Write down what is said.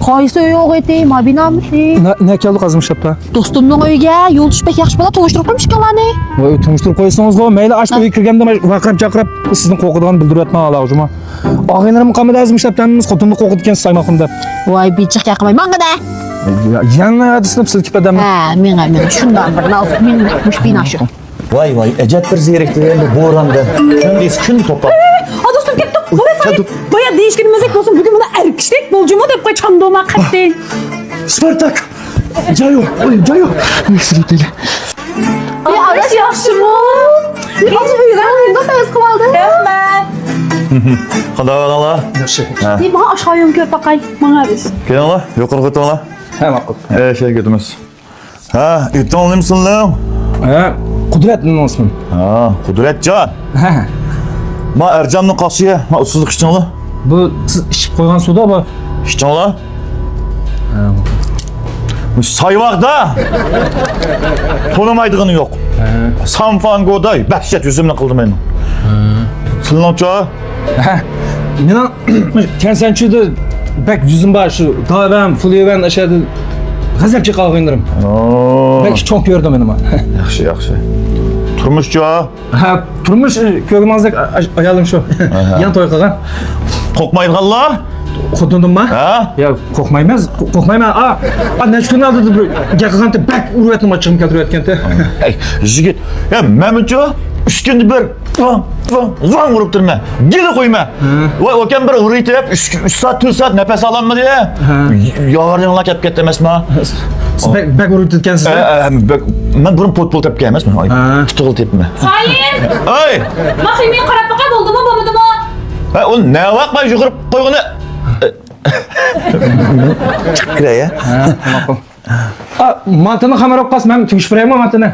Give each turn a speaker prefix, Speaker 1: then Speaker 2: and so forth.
Speaker 1: Qaysı yo'q edi, mabinamidi.
Speaker 2: Ne keldi kazım şapta?
Speaker 1: Dostumning uyiga yo'l tushbek yaxshi bola tanishtirib qo'ymishkanlarni.
Speaker 2: Voy tunuşturup koysanız o mayli aşk uyga kirganda vaqirab chaqirib sizning qo'rqadigan bildiryapman hala hujuma. Og'aylarim qamida azim ishlabtanmiz xotinni qo'rqitgan saymoqimda.
Speaker 1: Voy bichiq yaqmay manga-da.
Speaker 2: Yana adisini silkib adamni.
Speaker 1: Ha, men shundan bir nozik minutmush bino shu.
Speaker 3: Vay ecet bir ziyrekti endi bo'ronda. Kun to'plab.
Speaker 4: Ha dostum ketdi. Baya değişkin müzik olsun. Bugün buna erkişlik bolcumu dep kaçan doğma kattı.
Speaker 3: Spartak. Cayo. Cayo. Sürüteli.
Speaker 1: Ay, araç yaxshimi? Hozir uydan tez qilib oldi.
Speaker 4: Rahmat.
Speaker 3: Qadağala.
Speaker 1: Deb ha aşağıya ko'rib baqay. Menga biz.
Speaker 3: Kelinglar, yuqori ko'taringlar.
Speaker 2: Ha ma'qul.
Speaker 3: Şey ketimiz. Ha, itten olamsın lan?
Speaker 2: Ha, Qudratning ismi.
Speaker 3: Ha, Qudratjon.
Speaker 2: Ha.
Speaker 3: Ma Ercanning qosiya, ma usuzlik ichinglar.
Speaker 2: Bu siz ishib qo'ygan suvda bu.
Speaker 3: Ichinglar. Bu sayvaqda. To'lamaydig'ini yo'q. Sanfangoday bahshat yuzimni qildi meni. Sillancha.
Speaker 2: Ha. Meni kansanchida bak yuzim bor shu doim fulyevan ashadi g'azabga qolgandirim. Bak cho'ng ko'rdim meni man.
Speaker 3: Yaxshi. Turmushcha.
Speaker 2: Ha, turmush ko'rmazdek ayolim shu. Yan to'y qilgan.
Speaker 3: Qo'rqmaydiganlar?
Speaker 2: Xotindimmi?
Speaker 3: Ha?
Speaker 2: Ya qo'rqmaymiz. Qo'rqmayman. Necha kun oldida bir gaqig'anta bak urayotgan chiqim keltirayotganda.
Speaker 3: Hey, yigit. Ya menimcha uskunda bir van urib turma. Gili qo'yma. Voy, okan bir uraytib 3 soat 4 soat nafas ololmadi ya. Yog'oringlar kelib ketdi emasmi?
Speaker 2: Bak urib ketgansiz.
Speaker 3: Men burun pot tepgan emasmi? Tutig'il tepma.
Speaker 4: Salim.
Speaker 3: Hey!
Speaker 4: Mahimi qarab baqa bo'ldimi, bo'lmadimi?
Speaker 3: Ha, u ne vaqt ben yugurib qo'yg'ini? Chiqib kiray ya.
Speaker 2: Mantini xamirib qolsin, men tugishib beraymi mantini?